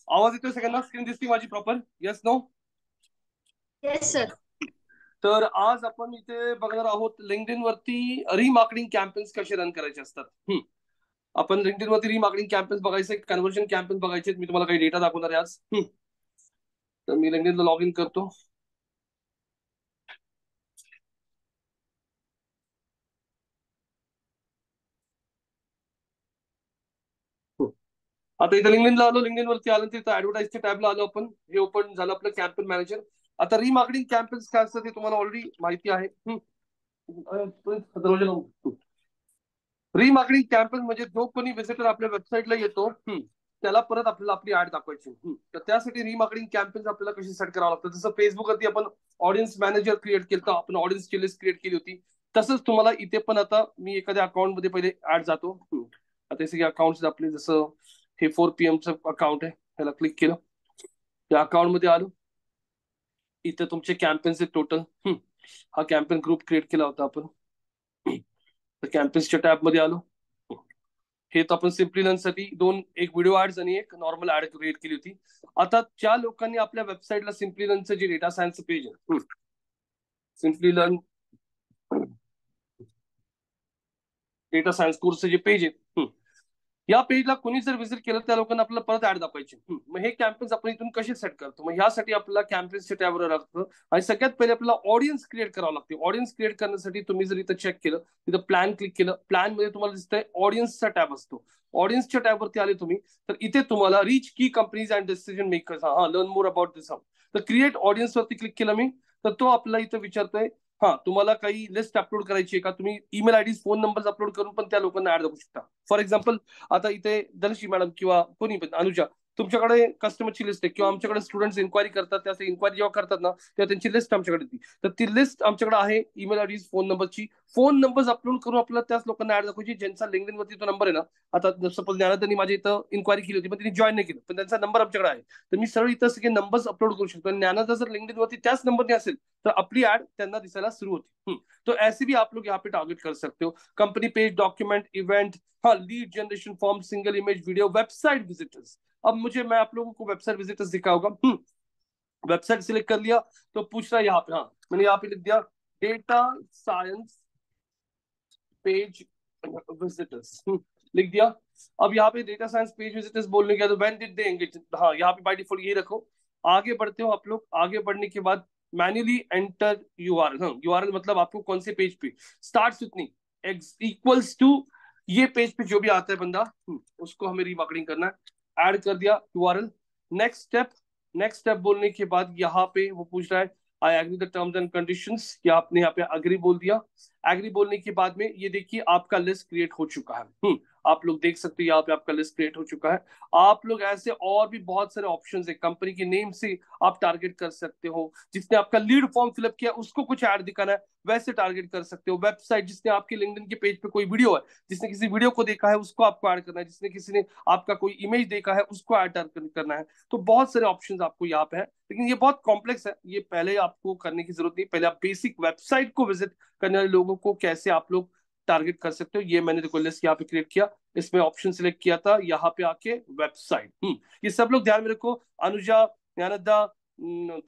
आवाज येतोय सगळ्यांना? स्क्रीन दिसते माझी proper? Yes no? Yes sir. तर आज आपण इथे बघणार आहोत लिंक्डइन वरती रिमार्केटिंग कॅम्पेन्स कसे रन करायचे असतात. आपण लिंक्डइन वरती रिमार्केटिंग कॅम्पेन्स बघायचे, कन्वर्जन कॅम्पेन्स बघायचे. मी तुम्हाला काही डेटा दाखवणार आहे आज. तर मी लिंक्डइनला लॉग इन करतो. आता इथे लिंक्डइनला आलो. लिंक्डइन वरती आलं तिथं ऍडव्हर्टाईजच्या टॅबला आलो आपण. हे ओपन झालं आपलं कॅम्पेन मॅनेजर. आता रिमार्केटिंग कॅम्पेन्स काय असतं ते तुम्हाला ऑलरेडी माहिती आहे. रिमार्केटिंग कॅम्पेन म्हणजे जो कोणी व्हिजिटर आपल्या वेबसाईटला येतो त्याला परत आपल्याला आपली ऍड दाखवायची. तर त्यासाठी रिमार्केटिंग कॅम्पेन्स आपल्याला कशी सेट करावं लागतं. जसं फेसबुकवरती आपण ऑडियन्स मॅनेजर क्रिएट केलं, आपण ऑडियन्सची लिस्ट क्रिएट केली होती, तसंच तुम्हाला इथे पण आता मी एखाद्या अकाउंटमध्ये पहिले ऍड जातो. आता हे सगळे अकाउंट आपले, जसं हे 4PM चं अकाउंट आहे, त्याला क्लिक केलं, त्या अकाउंटमध्ये आलो. इथे तुमचे कॅम्पेन्स टोटल, हा कॅम्पेन ग्रुप क्रिएट केला होता आपण. तर कॅम्पेन्सच्या टॅबमध्ये आलो. हे तर आपण सिम्पली लर्नसाठी एक व्हिडिओ ऍड्स आणि एक नॉर्मल ऍड क्रिएट केली होती. आता ज्या लोकांनी आपल्या वेबसाईटला सिम्पली लर्नचं जे डेटा सायन्सचं पेज आहे, सिम्पली लर्न डेटा सायन्स कोर्सचं जे पेज आहे, या पेजला कोणी जर व्हिजिट केलं त्या लोकांना आपल्याला परत ऍड दाखवायची. मग हे कॅम्पेन्स आपण इथून कसे सेट करतो? मग ह्यासाठी आपल्याला कॅम्पेन्सच्या टॅबवर लागतं आणि सगळ्यात पहिले आपल्याला ऑडियन्स क्रिएट करावं लागते. ऑडियन्स क्रिएट करण्यासाठी तुम्ही जर इथं चेक केलं, तिथं प्लॅन क्लिक केलं, प्लॅन मध्ये तुम्हाला दिसतंय ऑडियन्सचा टॅब असतो. ऑडियन्सच्या टॅबवरती आले तुम्ही तर इथे तुम्हाला रीच की companies and decision makers, learn more about this. तर क्रिएट ऑडियन्स वरती क्लिक केलं मी, तर तो आपल्याला इथं विचारतोय तुम्हाला काही लिस्ट अपलोड करायची आहे का? तुम्ही email ID, phone number upload करून पण त्या लोकांना ऍड दाखवू शकता. फॉर एक्झाम्पल, आता इथे धनश्री मॅडम किंवा कोणी पण, अनुजा, तुमच्याकडे कस्टमरची लिस्ट आहे किंवा आमच्याकडे स्टुडंट्स इन्क्वायरी करतात, त्या इन्क्वायरी जेव्हा करतात ना तेव्हा त्यांची लिस्ट आमच्याकडे येते. तर ती लिस्ट आमच्याकडे आहे ईमेल आयडी, फोन नंबरची. फोन नंबर अपलोड करून आपल्याला त्याच लोकांना ऍड दाखवायची ज्यांचा लिंक्डइन वरती तो नंबर आहे ना. आता सपोज ज्ञानातांनी माझ्या इथं इन्क्वायरी केली होती पण त्यांनी जॉईन नाही केलं, पण त्यांचा नंबर आमच्याकडे आहे. तर मी सरळ इथं सगळे नंबर्स अपलोड करू शकतो. ज्ञानाचा जर लिंक्डइन वरती त्याच नंबरने असेल तर आपली ऍड त्यांना दिसायला सुरू होती. तो ऐसे भी आप लोग यहाँ पे टारगेट कर सकते हो. Company page, document, event, lead generation form, single image video, website visitors. अब मैं आप लोगों को वेबसाइट विजिटर्स दिखाऊंगा. वेबसाइट सिलेक्ट कर लिया तो पूछ रहा है यहाँ पे, मैंने यहाँ पे लिख दिया डेटा साइंस पेज विजिटर्स, लिख दिया. अब यहाँ पे डेटा साइंस पेज विजिटर्स बोलने के बाद व्हेन डिड दे एंगेज, यहाँ पे बाय डिफॉल्ट ये रखो. आगे बढ़ते हो आप लोग. आगे बढ़ने के बाद मैन्युअली एंटर यूआरएल. यूआरएल मतलब आपको कौन से पेज पे स्टार्ट उतनी इक्वल्स टू ये पेज पे जो भी आता है बंदा, उसको हमें रिमार्केटिंग करना है. ऐड कर दिया URL. Next step. Next step बोलने के बाद यहाँ पे वो पूछ रहा है I agree the terms and conditions, या आपने यहाँ पे अग्री बोल दिया. एग्री बोलने के बाद में ये देखिए आपका लिस्ट क्रिएट हो चुका है. आप लोग देख सकते हैं यहाँ पे आपका लिस्ट क्रिएट हो चुका है. आप लोग ऐसे और भी बहुत सारे ऑप्शंस है. कंपनी के नेम से आप टारगेट कर सकते हो. जिसने आपका लीड फॉर्म फिलअप किया उसको कुछ ऐड दिखाना है, वैसे टारगेट कर सकते हो. वेबसाइट, जिसने आपके लिंक्डइन के पेज पे कोई वीडियो है, जिसने किसी वीडियो को देखा है उसको आपको ऐड करना है. जिसने किसी ने आपका कोई इमेज देखा है उसको ऐड करना है. तो बहुत सारे ऑप्शंस आपको यहाँ पे है, लेकिन ये बहुत कॉम्प्लेक्स है. ये पहले आपको करने की जरूरत नहीं. पहले आप बेसिक वेबसाइट को विजिट करने वाले लोगों को कैसे आप लोग टारगेट कर सकते हो, ये मैंने देखो लिस्ट यहाँ पे क्रिएट किया. इसमें ऑप्शन सिलेक्ट किया था, यहाँ पे आके वेबसाइट. ये सब लोग ध्यान में रखो. अनुजा, ज्ञानदा,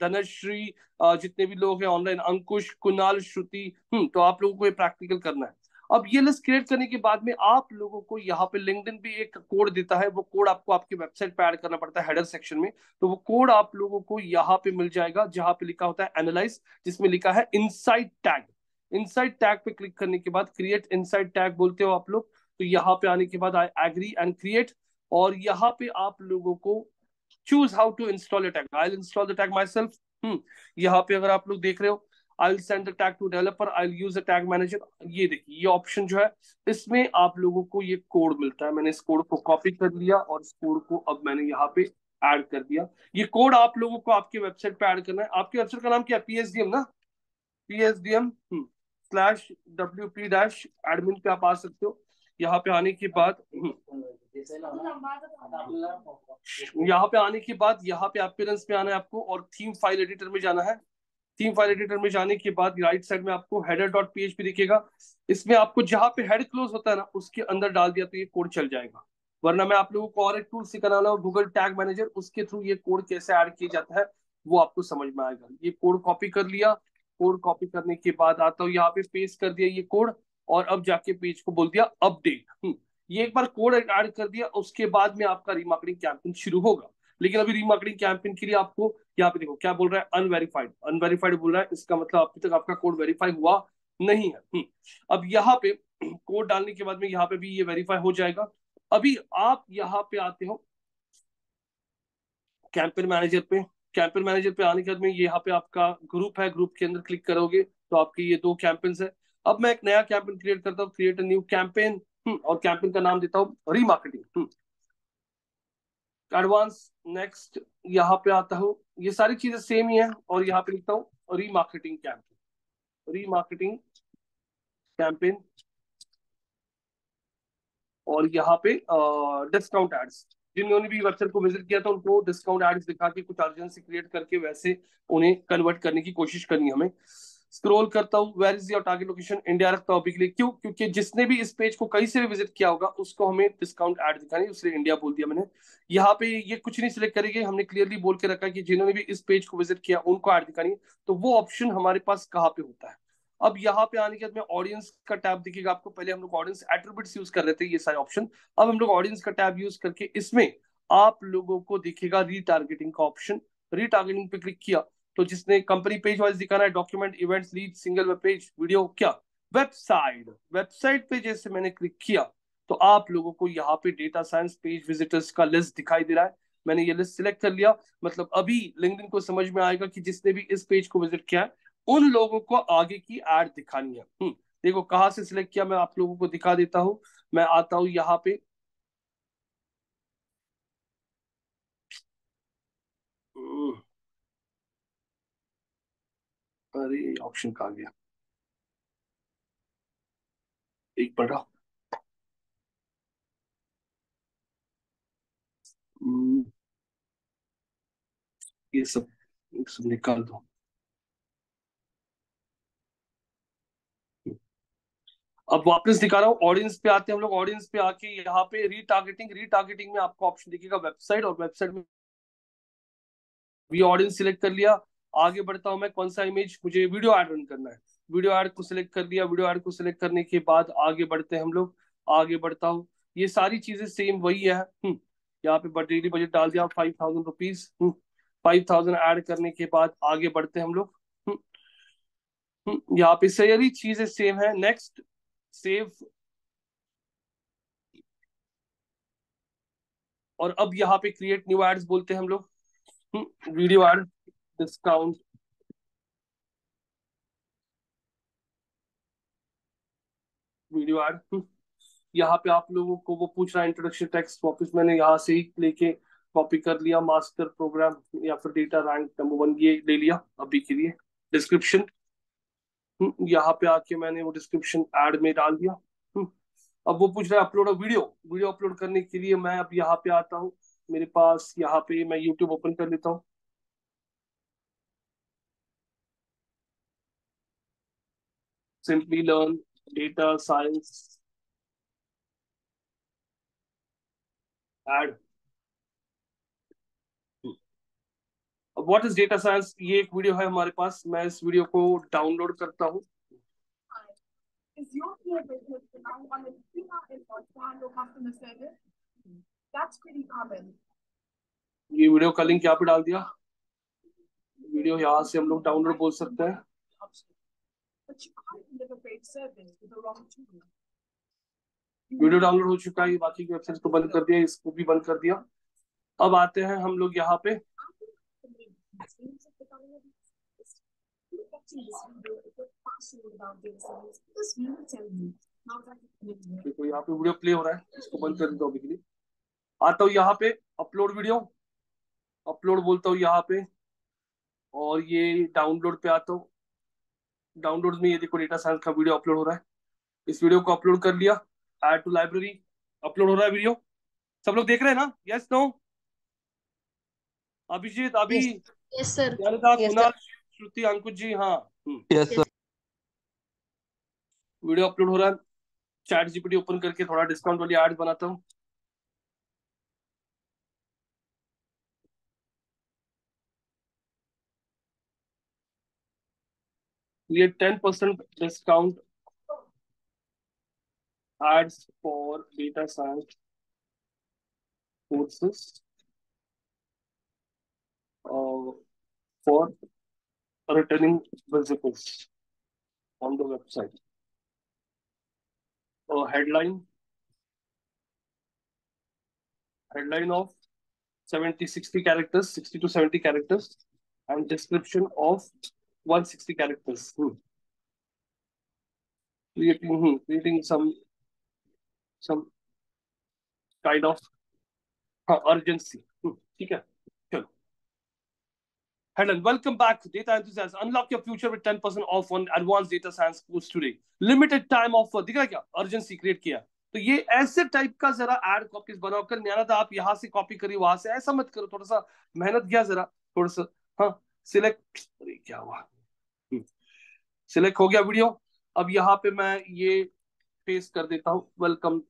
धनश्री, जितने भी लोग हैं ऑनलाइन, अंकुश, कुणाल, श्रुति, तो आप लोगों को ये प्रैक्टिकल करना है. अब ये लिस्ट क्रिएट करने के बाद में आप लोगों को यहाँ पे लिंक्डइन भी एक कोड देता है. वो कोड आपको आपकी वेबसाइट पे ऐड करना पड़ता है हेडर सेक्शन में. तो वो कोड आप लोगों को यहाँ पे मिल जाएगा जहां पे लिखा होता है एनालाइज, जिसमें लिखा है इनसाइड टैग. इनसाइड टैग पे क्लिक करने के बाद क्रिएट इनसाइड टैग बोलते हो आप लोग. तो यहाँ पे आने के बाद आई एग्री एंड क्रिएट. और यहाँ पे आप लोगों को choose how to install a tag. I will install the tag myself. यहाँ पे अगर आप लोग देख रहे हो, I will send the tag to developer, I will use a tag manager. ये देखिए ये ऑप्शन जो है, इसमें आप लोगों को ये कोड मिलता है. मैंने इस कोड को कॉपी कर लिया और इस कोड को अब मैंने यहाँ पे ऐड कर दिया. ये कोड आप लोगों को आपके वेबसाइट पे ऐड करना है. आपकी वेबसाइट का नाम क्या है? पीएसडीएम ना? पीएसडीएम स्लैश WP डैश एडमिन पे आप आ सकते हो. यहाँ पे आने के बाद यहाँ पे आने के बाद यहाँ पे अपीयरेंस में आना है आपको और थीम फाइल एडिटर में जाना है. थीम फाइल एडिटर में जाने के बाद राइट साइड में आपको हेडर डॉट PHP दिखेगा. इसमें आपको जहां पे हेड क्लोज होता है ना उसके अंदर डाल दिया तो ये कोड चल जाएगा. वरना मैं आप लोगों को और एक टूल सिखाने वाला हूँ, गूगल टैग मैनेजर, उसके थ्रू ये कोड कैसे ऐड किया जाता है वो आपको समझ में आएगा। ये कोड कॉपी कर लिया, कोड कॉपी करने के बाद आता हूँ यहाँ पे, पेस्ट कर दिया ये कोड, और अब जाके पेज को बोल दिया अपडेट। ये एक बार कोड ऐड कर दिया, उसके बाद में आपका रीमार्केटिंग कैंपेन शुरू होगा। लेकिन अभी रीमार्केटिंग कैंपेन के लिए आपको यहाँ पे देखो क्या बोल रहा है, अनवेरीफाइड, अनवेरीफाइड बोल रहा है, इसका मतलब अभी तक आपका कोड वेरीफाई हुआ नहीं है। अब यहाँ पे कोड डालने के बाद में यहाँ पे भी ये वेरीफाई हो जाएगा। अभी आप यहाँ पे आते हो कैंपेन मैनेजर पे, कैंपेन मैनेजर पे आने के बाद में यहाँ पे आपका ग्रुप है, ग्रुप के अंदर क्लिक करोगे तो आपके ये 2 कैंपेन्स है। अब मैं एक नया कैंपेन क्रिएट करता हूँ, क्रिएट अ न्यू कैंपेन, और कैंपेन का नाम देता हूँ रीमार्केटिंग एडवांस। नेक्स्ट यहाँ पे आता हूँ, ये सारी चीजें सेम ही है, और यहाँ पे लिखता हूँ रीमार्केटिंग कैंपेन, रीमार्केटिंग कैंपेन, और यहाँ पे डिस्काउंट एड्स। जिन्होंने भी वेबसाइट को विजिट किया था उनको डिस्काउंट एड्स दिखा के कुछ अर्जेंसी क्रिएट करके वैसे उन्हें कन्वर्ट करने की कोशिश करनी है हमें। स्क्रॉल करता हूँ, where is your target location, India रखता हूँ अभी के लिए। क्यों? क्योंकि जिसने भी इस पेज को कहीं से भी विजिट किया होगा उसको हमें डिस्काउंट ऐड दिखानी, उसने इंडिया बोल दिया मैंने। यहाँ पे ये कुछ नहीं सिलेक्ट करेंगे, हमने क्लियरली बोल के रखा कि जिन्होंने भी इस पेज को विजिट किया उनको ऐड दिखानी है। तो वो ऑप्शन हमारे पास कहाँ पे होता है? अब यहाँ पे आने के बाद में ऑडियंस का टैब दिखेगा आपको। पहले हम लोग ऑडियंस एट्रीब्यूट्स यूज कर रहे थे ये सारे ऑप्शन, अब हम लोग ऑडियंस का टैब यूज करके इसमें आप लोगों को दिखेगा रीटारगेटिंग का ऑप्शन। रीटारगेटिंग पे क्लिक किया तो जिसने कंपनी पेज वाइज दिखाना है, document, events, lead, single web page, video, क्या वेबसाइट, वेबसाइट पे जैसे मैंने क्लिक किया तो आप लोगों को यहाँ पे डेटा साइंस पेज विजिटर्स का लिस्ट दिखाई दे रहा है। मैंने ये लिस्ट सिलेक्ट कर लिया, मतलब अभी लिंक्डइन को समझ में आएगा कि जिसने भी इस पेज को विजिट किया है उन लोगों को आगे की एड दिखानी है। देखो कहाँ से सिलेक्ट किया, मैं आप लोगों को दिखा देता हूँ। मैं आता हूँ यहाँ पे, अरे ऑप्शन कहाँ गया, एक बड़ा ये सब निकाल दो। अब वापस दिखा रहा हूँ, ऑडियंस पे आते हैं हम लोग। ऑडियंस पे आके यहाँ पे रीटारगेटिंग, रीटारगेटिंग में आपको ऑप्शन दिखेगा वेबसाइट, और वेबसाइट में भी ऑडियंस सिलेक्ट कर लिया। आगे बढ़ता हूँ मैं, कौन सा इमेज मुझे वीडियो ऐड रन करना है, वीडियो ऐड को सिलेक्ट कर लिया। वीडियो ऐड को सिलेक्ट करने के बाद आगे बढ़ते हैं हम लोग, आगे बढ़ता हूँ। ये सारी चीजें सेम वही है। यहाँ पे डेली बजट डाल दिया 5000 रुपीज, 5000 ऐड करने के बाद आगे बढ़ते हैं हम लोग। यहाँ पे सारी चीजें सेम है। नेक्स्ट, सेव, और अब यहाँ पे क्रिएट न्यू एड्स बोलते हैं हम लोग। Video add, discount, video add. यहाँ पे आप लोगों को वो पूछ रहा है इंट्रोडक्शन टेक्स्ट, वापस मैंने यहाँ से ही लेके कॉपी कर लिया, मास्टर प्रोग्राम या फिर डेटा रैंक नंबर 1 ये ले लिया अभी के लिए। डिस्क्रिप्शन, यहाँ पे आके मैंने वो डिस्क्रिप्शन ऐड में डाल दिया। अब वो पूछ रहा है अपलोड वीडियो, वीडियो अपलोड करने के लिए मैं अब यहाँ पे आता हूँ। मेरे पास यहाँ पे मैं यूट्यूब ओपन कर लेता हूँ। Simplilearn data science ad. What is data science, ये एक वीडियो है हमारे पास, मैं इस वीडियो को डाउनलोड करता हूँ। Is your peer business relying on a female or handle customer service? That's pretty common. ये वीडियो का लिंक यहाँ पे डाल दिया, वीडियो यहाँ से हम लोग डाउनलोड बोल सकते हैं। But you can't deliver great service with the wrong tool. Video download हो चुका है, बाकी की वेबसाइट को बंद कर दिया, इसको भी बंद कर दिया। अब आते हैं हम लोग यहाँ पे, देखो यहाँ पे वीडियो प्ले हो रहा है, इसको बंद कर देता हूँ अभी के लिए। आता हूँ यहाँ पे अपलोड वीडियो, अपलोड बोलता हूँ यहाँ पे, और ये डाउनलोड पे आता हूँ। डाउनलोड में ये देखो डेटा साइंस का वीडियो अपलोड हो रहा है, इस वीडियो को अपलोड कर लिया। ऐड टू लाइब्रेरी, अपलोड हो रहा है वीडियो, सब लोग देख रहे हैं ना? Yes no? Abhijeet, Abhi, yes sir. Kunal, Shruti, Ankush ji, हाँ। Yes sir. वीडियो अपलोड हो रहा है। चैट जीपीटी ओपन करके थोड़ा डिस्काउंट वाली एड बनाता हूँ। ये 10% discount ads for data science courses for returning visitors on the website. Headline of 60 characters, 60 to 70 characters, and description of 160 characters. Creating some kind of urgency. ठीक है, चलो। Helen, welcome back, data enthusiasts. Unlock your future with 10% off on advanced data science course today. Limited time offer, दिख रहा है क्या? Urgency create किया। तो ये ऐसे टाइप का जरा एड कॉपीज बनाकर नहीं आना था, आप यहाँ से कॉपी करिए, वहां से ऐसा मत करो, थोड़ा सा मेहनत किया जरा, थोड़ा सा। हाँ, सिलेक्ट, अरे क्या हुआ, सिलेक्ट हो गया वीडियो। अब यहाँ पे मैं ये पेस्ट कर देता हूँ, वेलकम।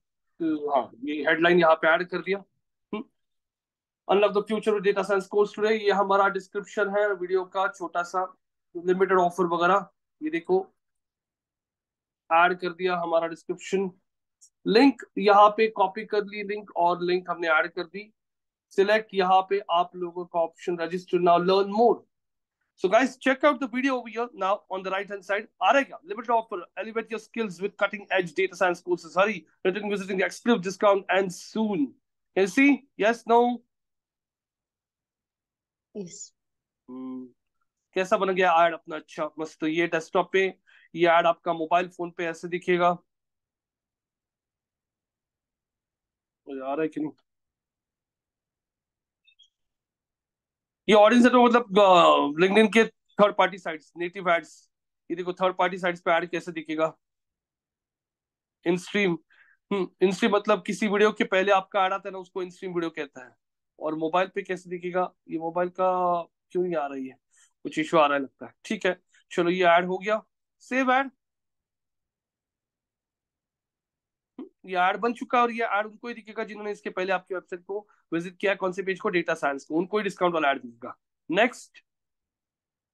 हाँ, ये हेडलाइन यहाँ पे ऐड कर दिया। Unlock the future with data science course today, ये हमारा डिस्क्रिप्शन है वीडियो का, छोटा सा लिमिटेड ऑफर वगैरह, ये देखो ऐड कर दिया हमारा डिस्क्रिप्शन। लिंक यहाँ पे कॉपी कर ली लिंक, और लिंक हमने ऐड कर दी। सिलेक्ट यहाँ पे आप लोगों का option, register now, learn more. So guys, check out the video over here now on the right hand side. Arega, limited offer, elevate your skills with cutting edge data science courses. Hurry, returning visiting the exclusive discount and soon. Can you see? Yes, no? Yes. कैसा बन गया add अपना? अच्छा मस्त। तो ये desktop पे, ये ऐड आपका मोबाइल फोन पे ऐसे दिखेगा, आ रहा है कि नहीं? ये ऑडियंस है तो मतलब लिंक्डइन के third party sites, native ads, ये देखो थर्ड पार्टी साइट्स पे ऐड कैसे दिखेगा। इन स्ट्रीम, इन स्ट्रीम मतलब किसी वीडियो के पहले आपका ऐड आता है ना, उसको इन स्ट्रीम वीडियो कहता है। और मोबाइल पे कैसे दिखेगा? ये मोबाइल का क्यों नहीं आ रही है, कुछ इशू आ रहा है लगता है। ठीक है, चलो ये ऐड हो गया, सेव ऐड। ये ऐड बन चुका है, और ये ऐड उनको ही दिखेगा जिन्होंने इसके पहले आपकी वेबसाइट को विजिट किया, कौन से पेज को, डेटा साइंस को, उनको ही डिस्काउंट वाला ऐड दिखेगा। नेक्स्ट,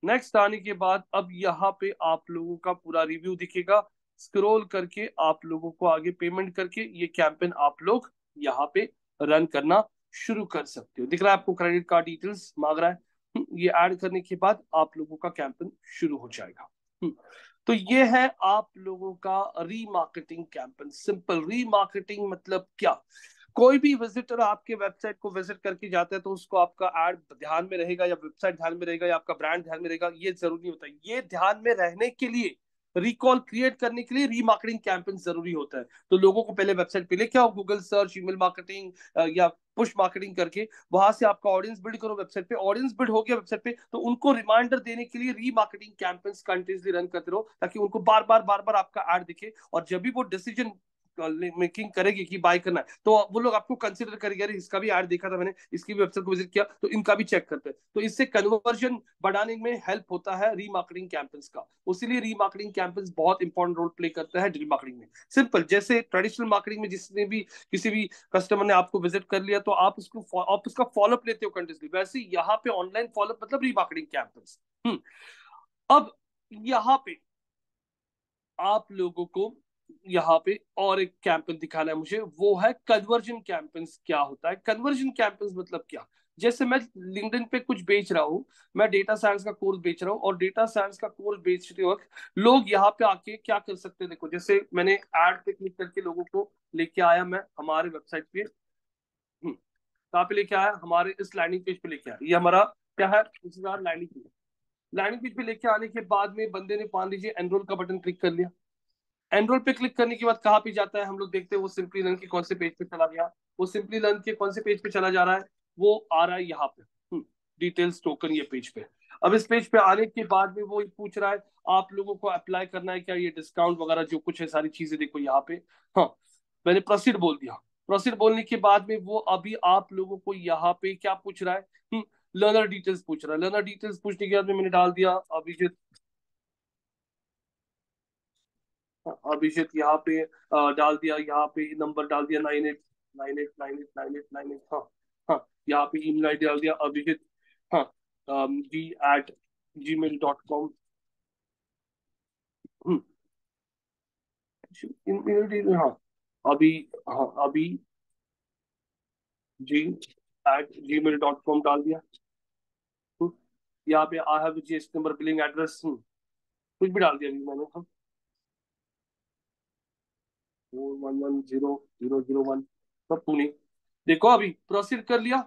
नेक्स्ट आने के बाद अब यहाँ पे आप लोगों का पूरा रिव्यू दिखेगा। स्क्रॉल करके आप लोगों को आगे पेमेंट करके ये कैंपेन आप लोग यहाँ पे रन करना शुरू कर सकते हो। दिख रहा है आपको, क्रेडिट कार्ड डिटेल्स मांग रहा है। ये ऐड करने के बाद आप लोगों का कैंपेन शुरू हो जाएगा। तो ये है आप लोगों का रीमार्केटिंग कैंपेन। सिंपल रीमार्केटिंग मतलब क्या? कोई भी विजिटर आपके वेबसाइट को विजिट करके जाता है तो उसको आपका एड ध्यान में रहेगा, या वेबसाइट ध्यान में रहेगा, या आपका ब्रांड ध्यान में रहेगा, ये जरूरी नहीं होता। ये ध्यान में रहने के लिए, रिकॉल क्रिएट करने के लिए रीमार्केटिंग कैंपेन जरूरी होता है। तो लोगों को पहले वेबसाइट पे लेके आओ, गूगल सर्च, ईमेल मार्केटिंग या पुश मार्केटिंग करके, वहां से आपका ऑडियंस बिल्ड करो वेबसाइट पे। ऑडियंस बिल्ड हो गया वेबसाइट पे, तो उनको रिमाइंडर देने के लिए रीमार्केटिंग कैंपेन्स कंटिन्यूसली रन करते रहो, ताकि उनको बार बार आपका एड दिखे। और जब भी वो डिसीजन मेकिंग करेगी कि बाय करना है, तो वो लोग आपको कंसिडर करेंगे, अरे इसका भी ऐड देखा था मैंने, इसकी भी वेबसाइट को विजिट किया, तो इनका भी चेक करते हैं। तो इससे कन्वर्जन बढ़ाने में हेल्प होता है रीमार्केटिंग कैंपेन्स का। उसीलिए रीमार्केटिंग कैंपेन्स बहुत इंपॉर्टेंट रोल प्ले करता है रीमार्केटिंग में। सिंपल, जैसे ट्रेडिशनल मार्केटिंग में जिसने भी, किसी भी कस्टमर ने आपको विजिट कर लिया तो आप उसका फॉलोअप लेते हो कंटिन्यूसली, वैसे यहाँ पे ऑनलाइन फॉलोअप मतलब रीमार्केटिंग कैंपेन्स। अब यहाँ पे आप लोगों को यहाँ पे और एक कैंपेन दिखाना है मुझे, वो है कन्वर्जन कैंपेन्स। क्या होता है कन्वर्जन कैंपेन्स? मतलब क्या? जैसे मैं लिंक्डइन पे कुछ बेच रहा हूँ, मैं डेटा साइंस का कोर्स बेच रहा हूँ, और डेटा साइंस का कोर्स बेचते वक्त लोग यहाँ पे आके क्या कर सकते हैं, देखो जैसे मैंने ऐड पे क्लिक करके लोगों को लेके आया मैं हमारे वेबसाइट पे। कहाँ पे लेके आया? हमारे इस लैंडिंग पेज पे लेके आया। ये हमारा क्या है? Landing page. लैंडिंग पेज पे लेके आने के बाद में बंदे ने, मान लीजिए, एनरोल का बटन क्लिक कर लिया। एनरोल पे क्लिक करने के बाद कहाँ पे जाता है? हम लोग देखते हैं वो सिंपली लर्न के कौन से पेज पे चला गया। वो सिंपली लर्न के कौन से पेज पे चला जा रहा है? वो आ रहा है यहाँ पे, डिटेल्स टोकन, ये पेज पे। अब इस पेज पे आने के बाद में वो पूछ रहा है आप लोगों को अप्लाई करना है क्या, ये डिस्काउंट वगैरह जो कुछ है, सारी चीजें देखो यहाँ पे। हाँ, मैंने प्रोसीड बोल दिया। प्रोसीड बोलने के बाद में वो अभी आप लोगों को यहाँ पे क्या पूछ रहा है? लर्नर डिटेल्स पूछ रहा है। लर्नर डिटेल्स पूछने के बाद में मैंने डाल दिया अभिजीत। अभिषेक यहाँ पे डाल दिया, यहाँ पे नंबर डाल दिया 9898989898। हाँ, हाँ, यहाँ पे ईमेल आईडी डाल दिया अभिषेक, हाँ, g@gmail.com। हाँ अभी, हाँ अभी g@gmail.com डाल दिया। यहाँ पे I have GST number, billing address, कुछ भी डाल दिया अभी मैंने। हाँ 4110001 सब पुणे। देखो अभी प्रोसीड कर लिया।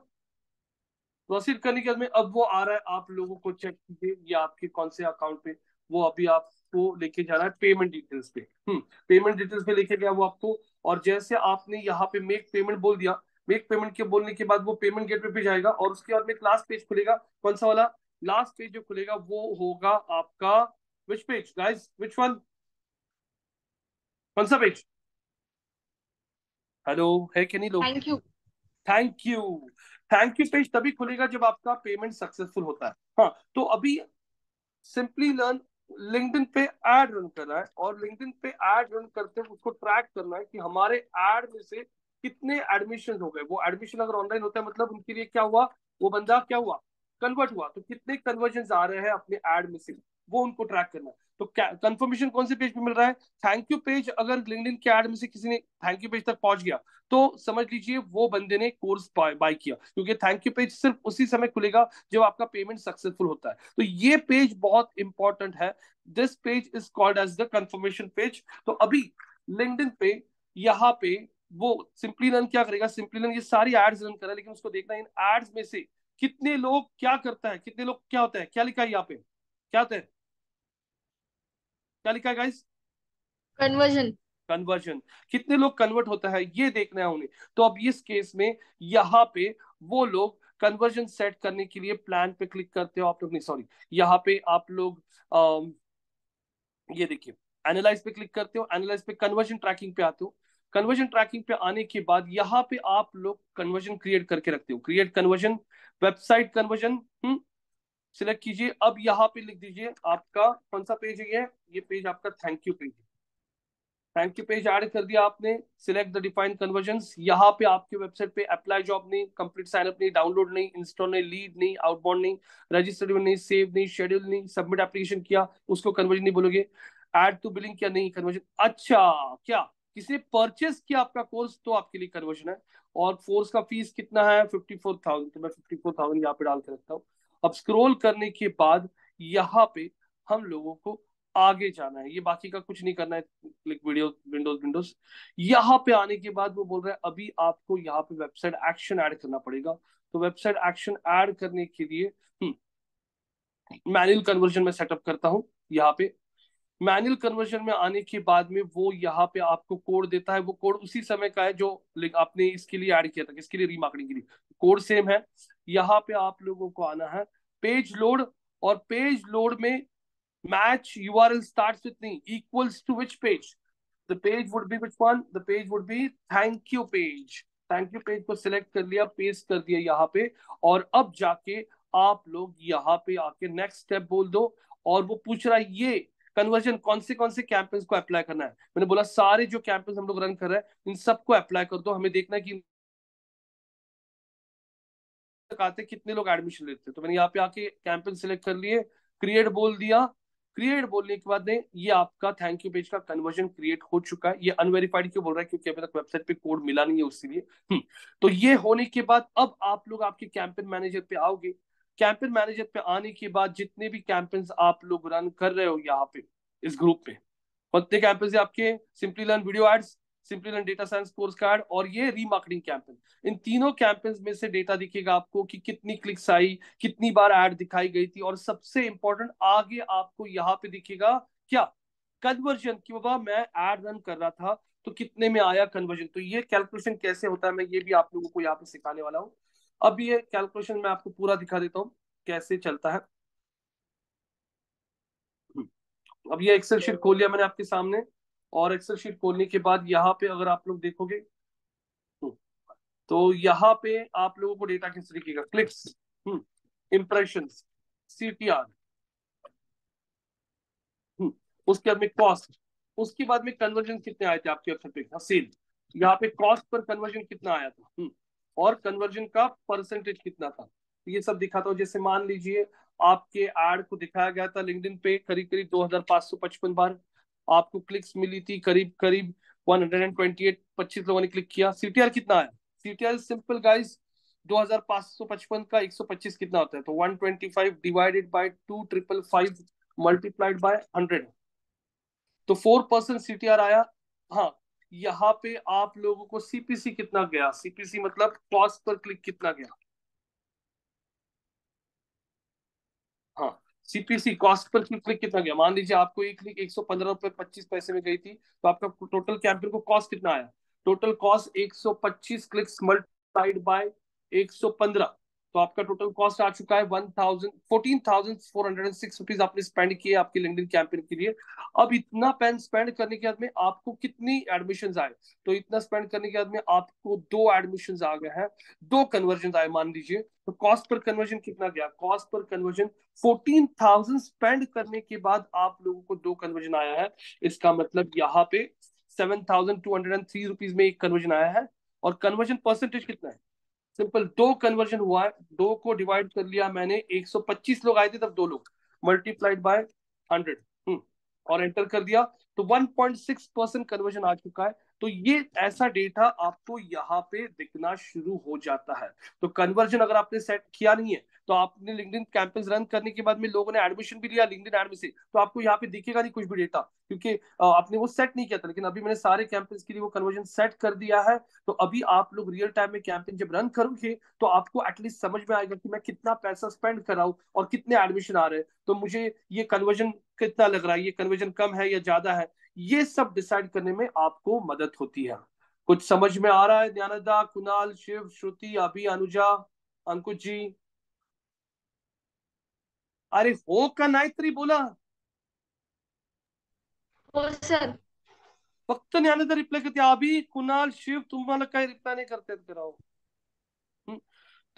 प्रोसीड करने के बाद में अब वो आ रहा है, आप लोगों को चेक कीजिए ये आपके कौन से अकाउंट पे, वो अभी आपको लेके जा रहा है पेमेंट डिटेल्स पे। पेमेंट डिटेल्स पे लेके गया वो आपको, और जैसे आपने यहाँ पे मेक पेमेंट बोल दिया, मेक पेमेंट के बोलने के बाद वो पेमेंट गेटवे पे जाएगा, और उसके बाद में एक लास्ट पेज खुलेगा। कौन सा वाला? लास्ट पेज जो खुलेगा वो होगा आपका विच पेज गाइस, विच वन, कौन सा पेज? हेलो, है कि नहीं लोग? Thank you. Thank you. Thank you page तभी खुलेगा जब आपका पेमेंट सक्सेसफुल होता है। हाँ तो अभी सिंपली लर्न लिंक्डइन पे एड रन करना है, और लिंक्डइन पे एड रन करते हुए उसको ट्रैक करना है कि हमारे एड में से कितने एडमिशन हो गए। वो एडमिशन अगर ऑनलाइन होता है मतलब उनके लिए क्या हुआ, वो बंदा क्या हुआ, कन्वर्ट हुआ, तो कितने कन्वर्जन आ रहे हैं अपने एड में से, वो उनको ट्रैक करना है। तो कंफर्मेशन कौन से पेज पे मिल रहा है? Thank you page. अगर लिंक्डइन के एड में से किसी ने थैंक यू पेज तक पहुंच गया तो समझ लीजिए वो बंदे ने कोर्स बाय किया, क्योंकि थैंक यू पेज सिर्फ उसी समय खुलेगा जब आपका पेमेंट सक्सेसफुल होता है। तो ये पेज बहुत इंपॉर्टेंट है। This page is called as the confirmation page. तो अभी लिंक्डइन पे यहाँ पे वो सिंपली रन क्या करेगा, सिंपली रन ये सारी एड्स रन कर रहा है, लेकिन उसको देखना है इन एड्स में से कितने लोग क्या करता है, कितने लोग क्या होता है, क्या लिखा है यहाँ पे, क्या होता है, क्या लिखा है गाइस? कन्वर्जन। कन्वर्जन। कितने लोग कन्वर्ट होता है ये देखना है उन्हें। तो अब इस केस में यहाँ पे वो लोग कन्वर्जन सेट करने के लिए प्लान पे क्लिक करते हो आप लोग, नहीं सॉरी, यहाँ पे आप लोग ये देखिए एनालाइज पे क्लिक करते हो, एनालाइज पे कन्वर्जन ट्रैकिंग पे आते हो। कन्वर्जन ट्रैकिंग पे आने के बाद यहाँ पे आप लोग कन्वर्जन क्रिएट करके रखते हो, create conversion, website conversion select कीजिए। अब यहाँ पे लिख दीजिए आपका कौन सा पेज है, ये पेज आपका थैंक यू पेज है। थैंक यू पेज ऐड कर दिया आपने, सिलेक्ट द डिफाइन कन्वर्जन। यहाँ पे आपके वेबसाइट पे अप्लाई जॉब नहीं, कंप्लीट साइन अप नहीं, डाउनलोड नहीं, इंस्टॉल नहीं, लीड नहीं, आउटबाउंड नहीं, रजिस्टर्ड नहीं, सेव नहीं, शेड्यूल नहीं, सबमिट एप्लीकेशन किया उसको कन्वर्जन नहीं बोलोगे, ऐड टू बिलिंग किया नहीं कन्वर्जन। अच्छा, क्या किसी ने परचेस किया आपका कोर्स तो आपके लिए कन्वर्जन है। और कोर्स का फीस कितना है? 54,000। तो मैं 54,000 यहाँ पे डाल के रखता हूँ। अब स्क्रॉल करने के बाद यहाँ पे हम लोगों को आगे जाना है, ये बाकी का कुछ नहीं करना है, क्लिक वीडियो विंडोज विंडोज। यहाँ पे आने के बाद वो बोल रहा है अभी आपको यहाँ पे वेबसाइट एक्शन ऐड करना पड़ेगा। तो वेबसाइट एक्शन ऐड करने के लिए मैनुअल कन्वर्जन में सेटअप करता हूँ। यहाँ पे मैनुअल कन्वर्जन में आने के बाद में वो यहाँ पे आपको कोड देता है, वो कोड उसी समय का है जो आपने इसके लिए ऐड किया था, किसके लिए, रीमार्केटिंग के लिए, कोड सेम है। यहाँ पे आप लोगों को आना है पेज लोड, और पेज लोड में match URL starts with me equals to which page? The page would be which one? The page would be thank you page. Thank you page को सिलेक्ट कर लिया, पेस्ट कर दिया यहाँ पे, और अब जाके आप लोग यहाँ पे आके नेक्स्ट स्टेप बोल दो। और वो पूछ रहा है ये कन्वर्जन कौन से कैंपेन्स को अप्लाई करना है। मैंने बोला सारे जो कैंपेन्स हम लोग रन कर रहे हैं इन सबको अप्लाई कर दो, हमें देखना है कि आते कितने लोग एडमिशन लेते हैं। तो मैंने यहाँ पे आके कैंपेन सिलेक्ट कर लिए, क्रिएट बोल दिया। क्रिएट बोलने के बाद में ये आपका थैंक यू पेज का कन्वर्जन क्रिएट हो चुका है। ये अनवेरिफाइड क्यों बोल रहा है? क्योंकि अभी तक वेबसाइट पे कोड मिला नहीं है उसीलिए। तो ये होने के बाद अब आप लोग आपके कैंपेन मैनेजर पे आओगे। कैंपेन मैनेजर पे आने के बाद जितने भी कैंपेन्स आप लोग रन कर रहे हो यहाँ पे इस ग्रुप पे, कितने कैंपेन्स है आपके? Simplilearn video ads, Simplilearn data science course card, और ये रीमार्केटिंग कैंपेन। इन तीनों कैंपेन्स में से डेटा दिखेगा आपको कि कितनी क्लिक्स आई, कितनी बार ऐड दिखाई गई थी, और सबसे इंपॉर्टेंट आगे आपको यहाँ पे दिखेगा क्या, कन्वर्जन, कि बाबा मैं ऐड रन कर रहा था तो कितने में आया कन्वर्जन। तो ये कैलकुलेशन कैसे होता है मैं ये भी आप लोगों को यहाँ पे सिखाने वाला हूँ। अब ये कैलकुलेशन मैं आपको पूरा दिखा देता हूँ कैसे चलता है। अब ये एक्सेल शीट खोल लिया मैंने आपके सामने, और एक्सेल शीट खोलने के बाद यहाँ पे अगर आप लोग देखोगे तो यहाँ पे आप लोगों को डेटा किस तरीके का, क्लिक्स, इंप्रेशन, CTR, उसके बाद में कॉस्ट, उसके बाद में कन्वर्जन कितने आए थे आपके वेबसाइट पे, सेल, यहाँ पे कॉस्ट पर कन्वर्जन कितना आया था, और कन्वर्जन का परसेंटेज कितना था, तो ये सब दिखाता हूँ। जैसे मान लीजिए आपके एड को दिखाया गया था लिंक्डइन पे करीब करीब 2555 बार, आपको क्लिक्स मिली थी करीब करीब 128, 25 लोगों ने क्लिक किया। सीटीआर कितना है? सीटीआर सिंपल गाइस, 2555 का 125 कितना होता है? तो 125 डिवाइडेड बाय 2555 मल्टीप्लाइड बाय 100, तो 4% सीटीआर आया। हाँ, यहाँ पे आप लोगों को सीपीसी कितना गया? सीपीसी मतलब कॉस्ट पर क्लिक कितना गया? हाँ, सीपीसी कॉस्ट पर क्लिक कितना गया? मान लीजिए आपको एक क्लिक 115 रुपए 25 पैसे में गई थी, तो आपका टोटल कैंपेन को कॉस्ट कितना आया? Total cost 125 clicks multiplied by 115, तो आपका टोटल कॉस्ट आ चुका है 14,406 रुपीज आपने स्पेंड किए आपके लिंक्डइन कैंपेन के लिए। अब इतना पेन स्पेंड करने के बाद में आपको कितनी एडमिशन आए? तो इतना स्पेंड करने के बाद में आपको 2 एडमिशन आ गए हैं, 2 कन्वर्जन आए मान लीजिए। तो कॉस्ट पर कन्वर्जन कितना गया? कॉस्ट पर कन्वर्जन 14,000 स्पेंड करने के बाद आप लोगों को 2 कन्वर्जन आया है। इसका मतलब यहाँ पे 7,203 रुपीज में एक कन्वर्जन आया है। और कन्वर्जन परसेंटेज कितना है? सिंपल, 2 कन्वर्जन हुआ है, 2 को डिवाइड कर लिया मैंने, 125 लोग आए थे तब 2 लोग, मल्टीप्लाइड बाय 100, और एंटर कर दिया, तो 1.6% कन्वर्जन आ चुका है। तो ये ऐसा डेटा आपको यहाँ पे दिखना शुरू हो जाता है। तो कन्वर्जन अगर आपने सेट किया नहीं है, तो आपने लिंक्डइन कैंपेन्स रन करने के बाद में लोगों ने एडमिशन भी लिया लिंक्डइन एड में से, तो आपको यहाँ पे दिखेगा नहीं कुछ भी डेटा, क्योंकि आपने वो सेट नहीं किया था। लेकिन अभी मैंने सारे कैंपेन्स के लिए वो कन्वर्जन सेट कर दिया है। तो अभी आप लोग रियल टाइम में कैंपेन जब रन करोगे, तो आपको एटलीस्ट समझ में आएगा कि मैं कितना पैसा स्पेंड कर रहा हूँ और कितने एडमिशन आ रहे हैं, तो मुझे ये कन्वर्जन कितना लग रहा है, ये कन्वर्जन कम है या ज्यादा है, ये सब डिसाइड करने में आपको मदद होती है। कुछ समझ में आ रहा है? ज्ञानदा, कुणाल, शिव, श्रुति, अभी, अनुजा, अंकुश जी? अरे हो का नाही तरी बोला. हो सर. फक्त ज्ञानदा रिप्लाय करते. अभी, कुणाल, शिव तुम्हाला काही रिप्लाय नाही करतायत करावं.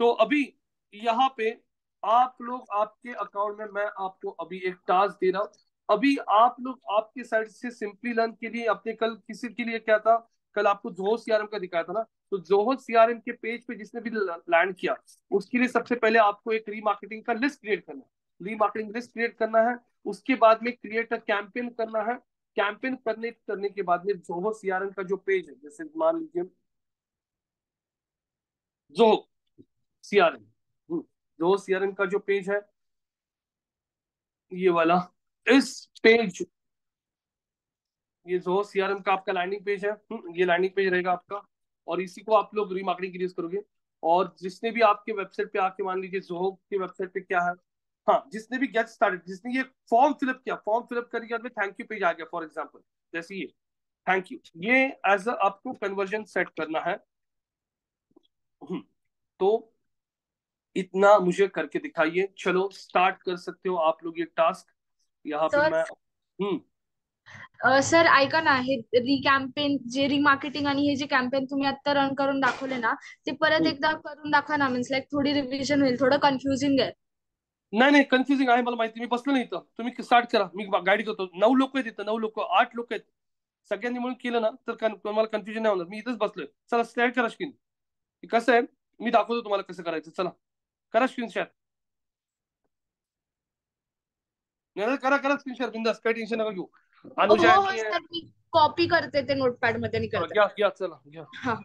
तो अभी यहाँ पे आप लोग, आपके अकाउंट में मैं आपको अभी एक टास्क दे रहा हूँ। अभी आप लोग आपके साइड से सिंपली लर्न के लिए, अपने कल किसी के लिए क्या था, कल आपको जोहो सीआरएम का दिखाया था ना, तो जोहो सीआरएम के पेज पे जिसने भी लैंड किया, उसके लिए सबसे पहले आपको एक रीमार्केटिंग का लिस्ट क्रिएट करना है, रीमार्केटिंग लिस्ट क्रिएट करना है। उसके बाद में क्रिएट अ कैंपेन करना है। कैंपेन करने के बाद में जोहो सीआरएम का जो पेज है, जैसे मान लीजिए जोहो सीआरएम, जो सीआरएम का जो पेज है, ये वाला, इस पेज, ये जो सीआरएम का आपका लैंडिंग पेज है, ये लैंडिंग पेज रहेगा आपका। और इसी को आप लोग रीमार्केटिंग के लिए यूज करोगे। और जिसने भी आपके वेबसाइट पे आके, मान लीजिए जोहो की वेबसाइट पे क्या है, हाँ, जिसने भी गेट स्टार्टेड, जिसने ये फॉर्म फिलअप किया, फॉर्म फिलअप करने के बाद में थैंक यू पेज आ गया फॉर एग्जाम्पल, जैसे ये थैंक यू, ये एज आपको कन्वर्जन सेट करना है। तो इतना मुझे करके दिखाइए। चलो स्टार्ट कर सकते हो आप लोग ये टास्क। यहाँ पे सर, मैं, हम्म सर ऐका ना, हे रिकॅम्पेन जे रिमार्केटिंग आणि हे जे कॅम्पेन तुम्ही आता रन करून दाखवले ना, ते परत हम्म. एकदा करून दाखवा ना. मीन्स लाईक थोडी रिव्हिजन होईल. थोडं कन्फ्युजिंग आहे. नाही नाही, कन्फ्युजिंग आहे मला माहिती, मी बसलो नाही इथं, तुम्ही स्टार्ट करा, मी गाईड करतो. 9 लोक आहेत इथं, 9 लोक, 8 लोक आहेत, सगळ्यांनी म्हणून केलं ना तर तुम्हाला कन्फ्युजन नाही होणार. मी इथंच बसलोय. चला स्टार्ट करा स्क्रीन. कसं आहे, मी दाखवतो तुम्हाला कसं करायचं. चला करा स्क्रीन शेअर. नाही करा करा स्क्रीन शेअर, बिंदास, काही टेन्शन नका घेऊ. अनुजा हो हो आणि सर, मी कॉपी करते ते नोटपॅड मध्ये आणि करते. घ्या घ्या, चला घ्या. हा.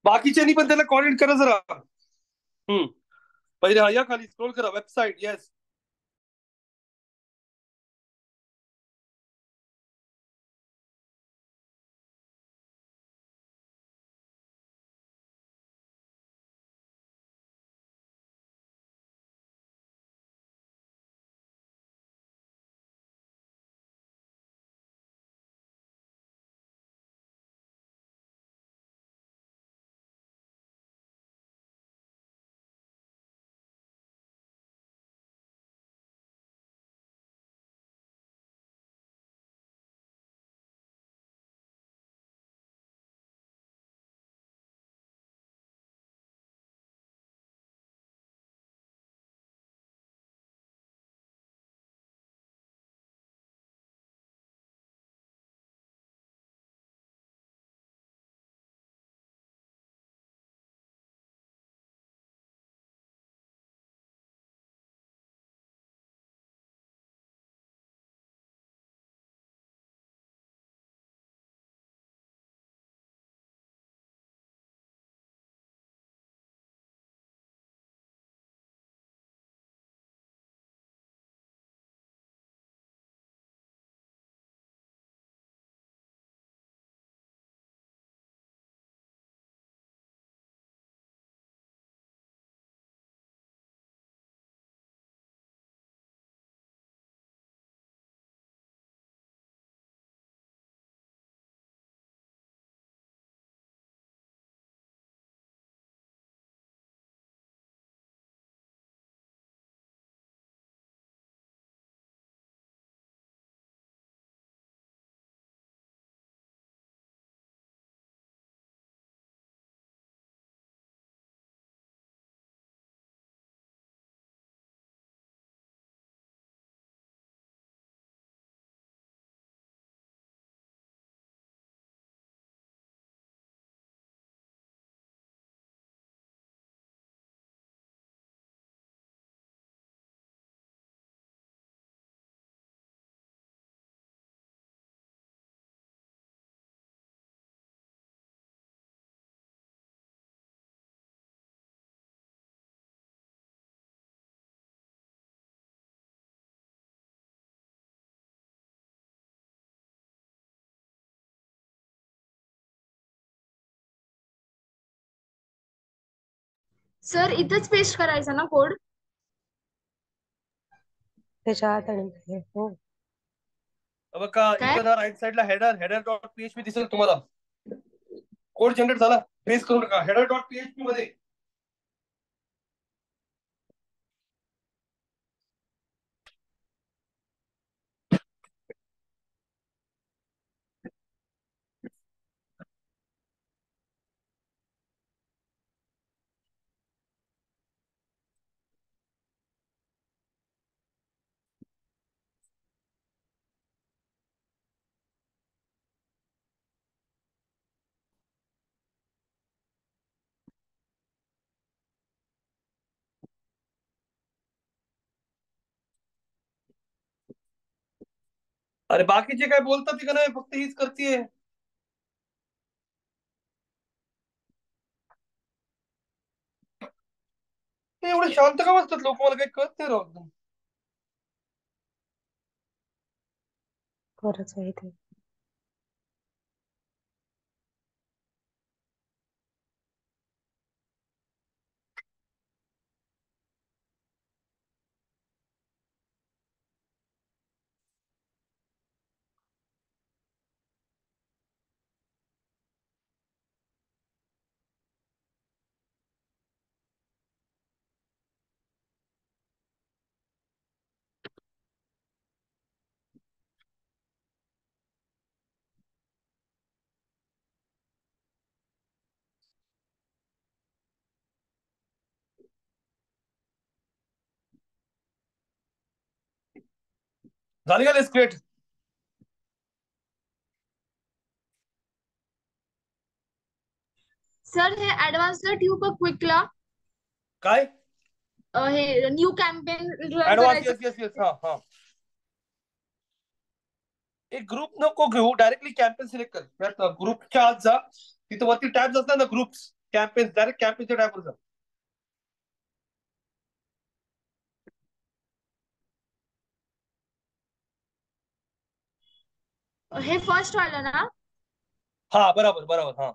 बाकीच्यांनी पण त्याला कॉर्डिनेट करा जरा. हम्म पहिले, हा या खाली स्क्रोल करा, वेबसाईट, येस. सर इथंच पेस्ट करायचा ना कोड? त्याच्या आत आणि बाहेर. हो. बघा काय? इथं ना राईट साईडला हेडर डॉट पीएचपी दिसेल तुम्हाला. कोड जनरेट झाला, प्रेस करू नका. हेडर डॉट पीएचपी मध्ये अरे बाकीचे काय बोलतात का नाही, फक्त हीच करतीये. ते एवढे शांत का बसतात लोक, मला काही कळत नाही राव. खरंच आहे ते. झाली का लिस्ट क्रिएट? सर हे ऍडव्हान्सला ठेवू का क्विकला? काय हे न्यू कॅम्पेन रन ऍडव्हान्स? करायचं. येस येस येस, हा हा. एक ग्रुप नको घेऊ, डायरेक्टली कॅम्पेन सिलेक्ट कर. ग्रुपच्या आत जा, तिथं वरती टॅब असतात ना ग्रुप्स कॅम्पेन, डायरेक्ट कॅम्पेनच्या टॅबवर जा. हे फर्स्ट वालं ना? हा बरोबर बरोबर, हा.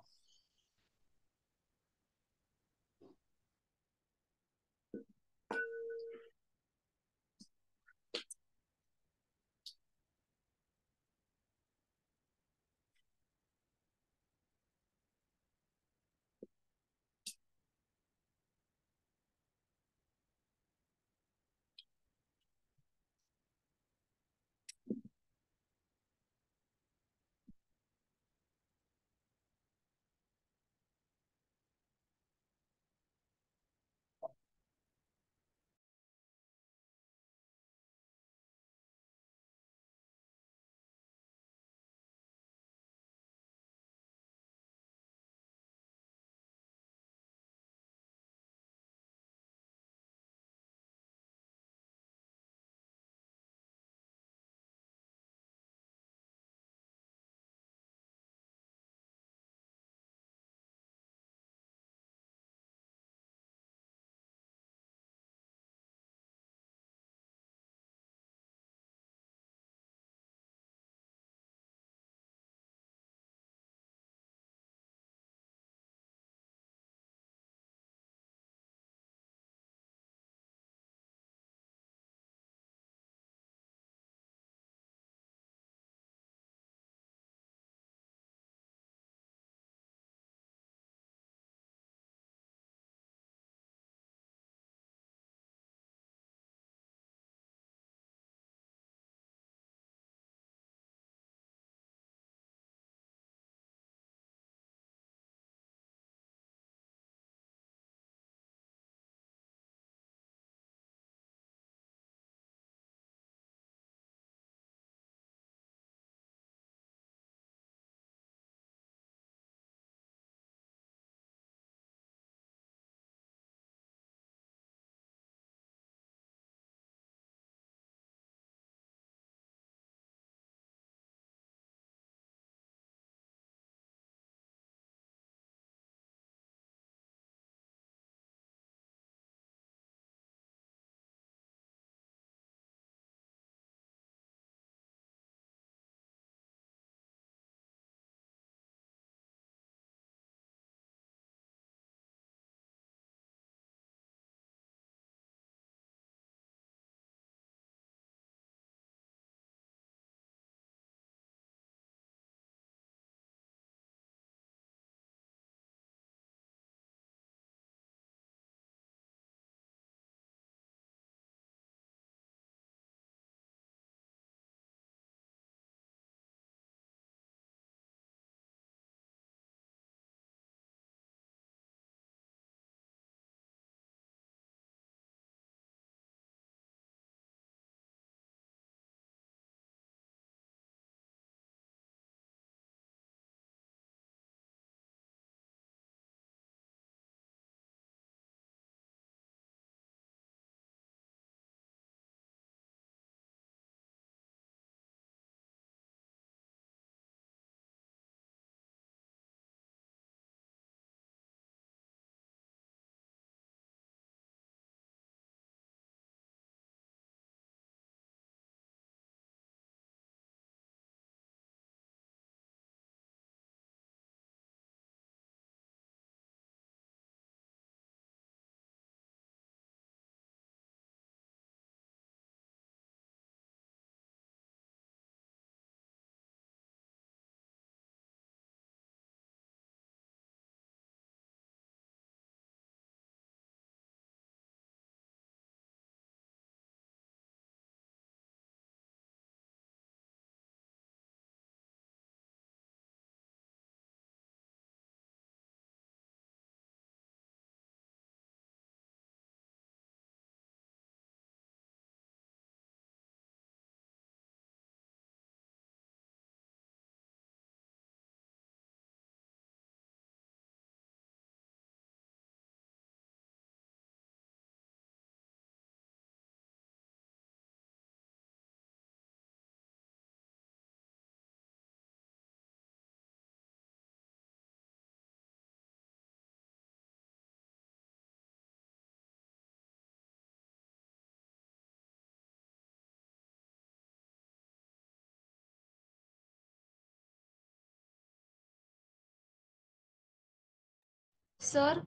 सर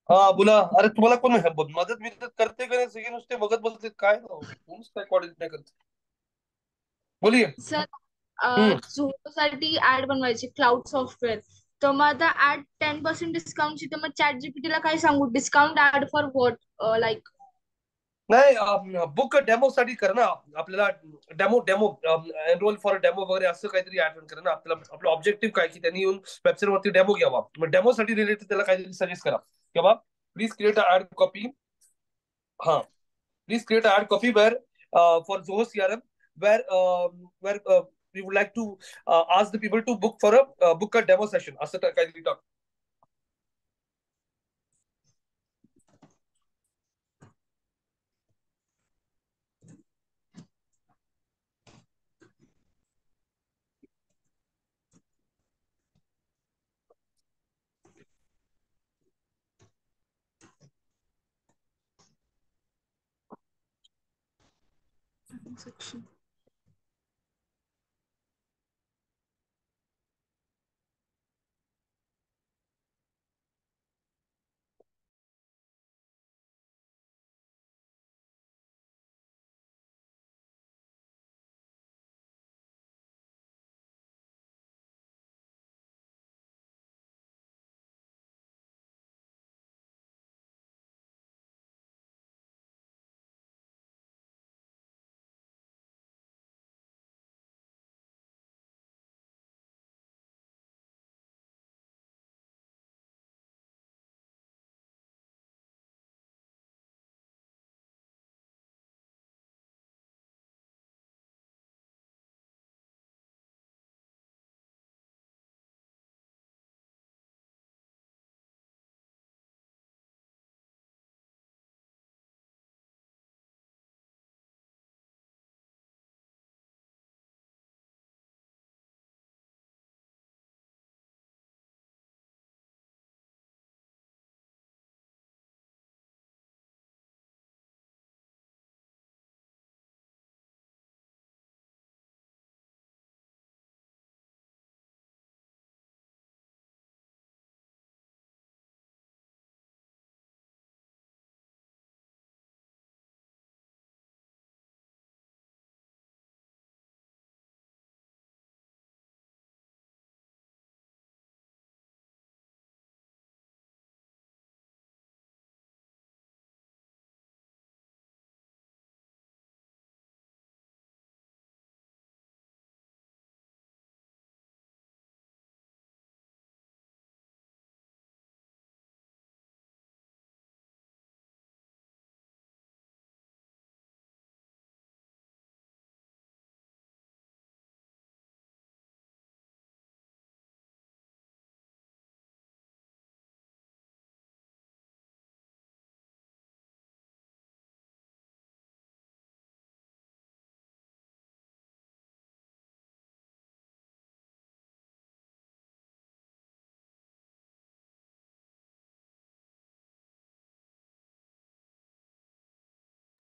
हा बोला. अरे तुम्हाला कोण मदत बिदत करते का नाही? सगळे नुसते बघत बसते काय राव, कोणच काय कोऑर्डिनेट नाही करत. बोलिये. सर हम्म. झोमॅटोसाठी ऍड बनवायची क्लाउड सॉफ्टवेअर. तर मग आता ऍड 10% डिस्काउंटची, तर मग चॅट जीपीटीला काय सांगू discount ad for what like. नाही, बुक डेमो साठी कर ना. आपल्याला demo demo enroll for demo वगैरे असं काहीतरी ऍड करा ना. आपल्याला आपलं ऑब्जेक्टिव्ह काय की त्यांनी येऊन वेबसाईट वरती डेमो घ्यावा. मग डेमो साठी रिलेटेड त्याला काहीतरी सजेस्ट करा की बा प्लीज क्रिएट ऍड कॉपी. हा, please create ad copy where for Zoho CRM where we would like to ask the people to book a demo session असं काहीतरी टाक. सेक्शन.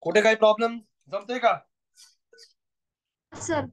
कुठे काही प्रॉब्लेम जमतोय का? सर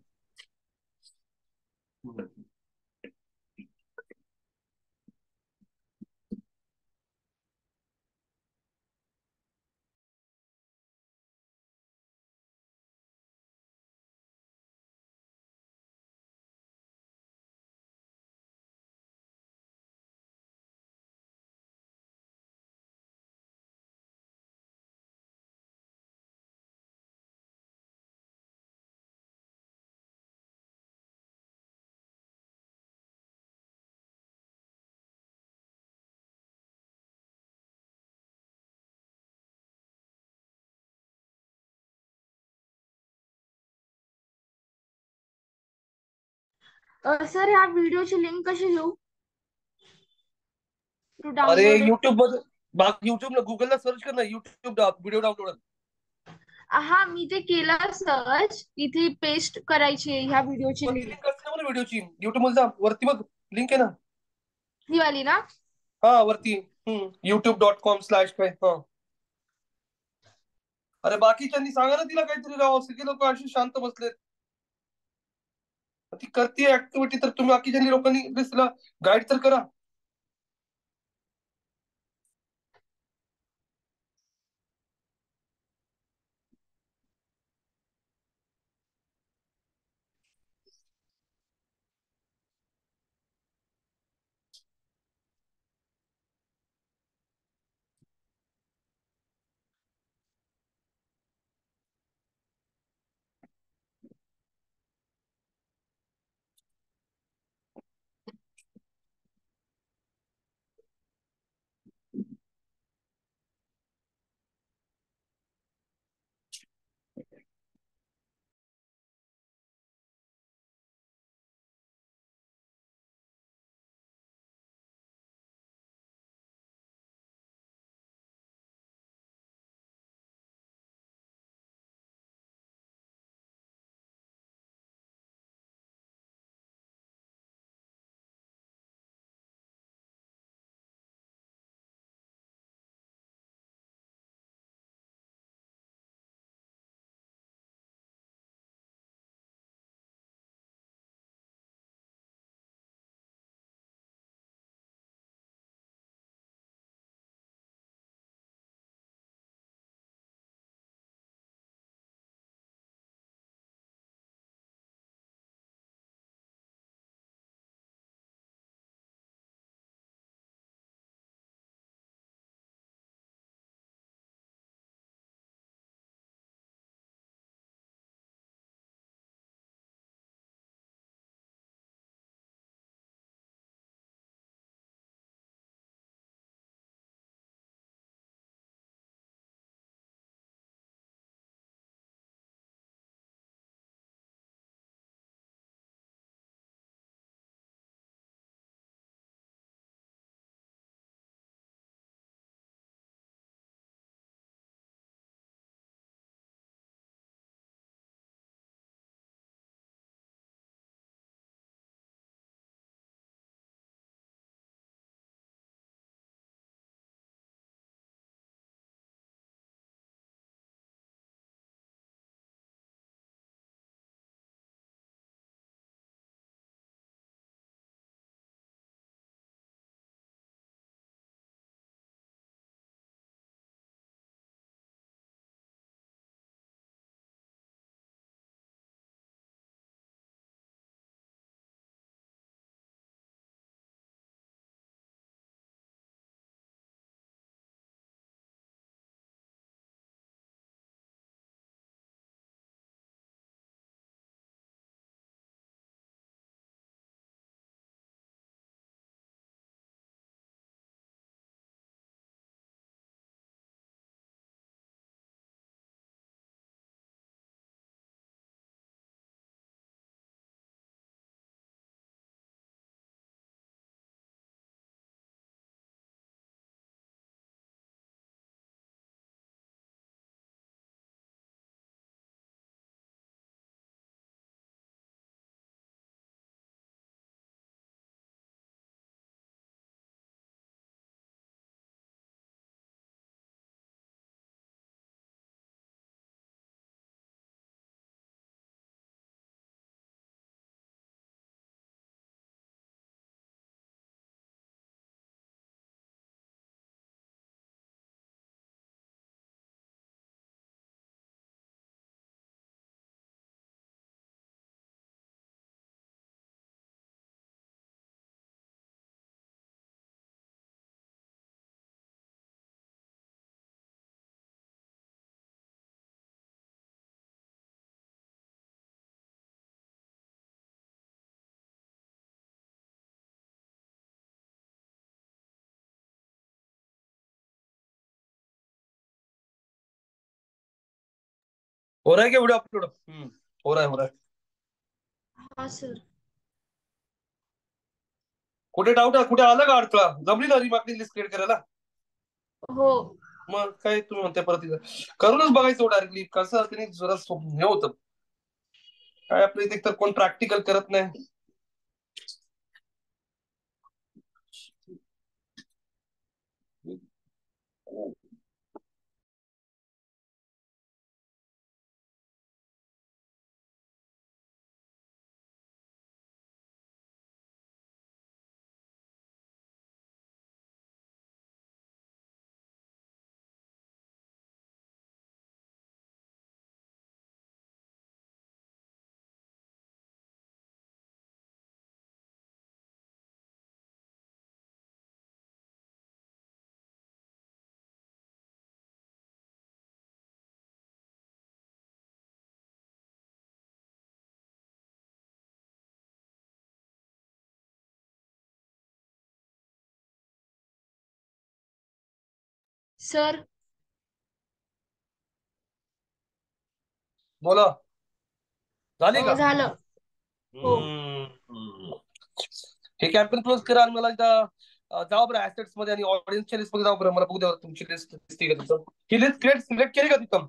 सर ह्या व्हिडिओची लिंक कशी घेऊ टू अरे डाउनलोड. युट्यूब मध्ये युट्यूब गुगलला सर्च कर ना, युट्यूब व्हिडिओ डाउनलोड. हा मी ते केलं सर्च. इथे पेस्ट करायची आहे ह्या व्हिडिओची वरती लिंक. लिंक असते ना व्हिडिओची, युट्यूब मध्ये जा वरती बघ, लिंक आहे ना. ही वाली ना. हा वरती youtube.com/ काय. हा, अरे बाकीच्यांनी सांगा ना तिला काहीतरी राव, सगळे लोक अशी शांत बसलेत. ती करते ऍक्टिव्हिटी तर तुम्ही बाकीच्या लोकांनी तिला गाईड तर करा. हो रहा है क्या वीडियो अपलोड? हो रहा है, हो रहा है. हा सर. कुठे डाऊट आहे? कुठे आलं का अडथळा? जमली ना रिमार्कची लिस्ट क्रिएट करायला? हो. मग काय तुम्ही म्हणते परत इथं? करूनच बघायचं डायरेक्टली. कसं त्यांनी जरा हे होतं. काय आपल्या इथे तर कोण प्रॅक्टिकल करत नाही. सर. बोला. झाली का? झालं. हो. हे कॅम्पेन क्लोज करा आणि मला एकदा जाऊ बरं ऍसेट्स मध्ये आणि ऑडियन्सच्या लिस्ट मध्ये जाऊ बरं. मला बघू द्या तुमची लिस्ट दिसते का तिथं. ही लिस्ट क्रिएट सिलेक्ट केली का तिथं?